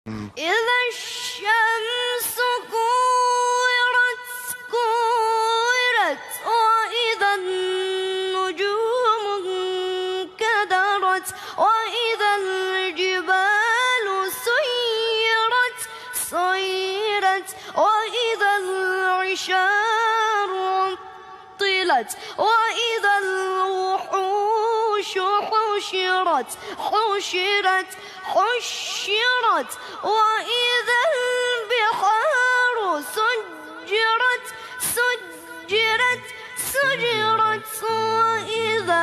إذا الشمس كورت كورت وإذا النجوم انكدرت وإذا الجبال سيرت سيرت وإذا العشار عطلت وإذا الوحوش حشرت حشرت حشرت وإذا البحار سجرت سجرت سجرت وإذا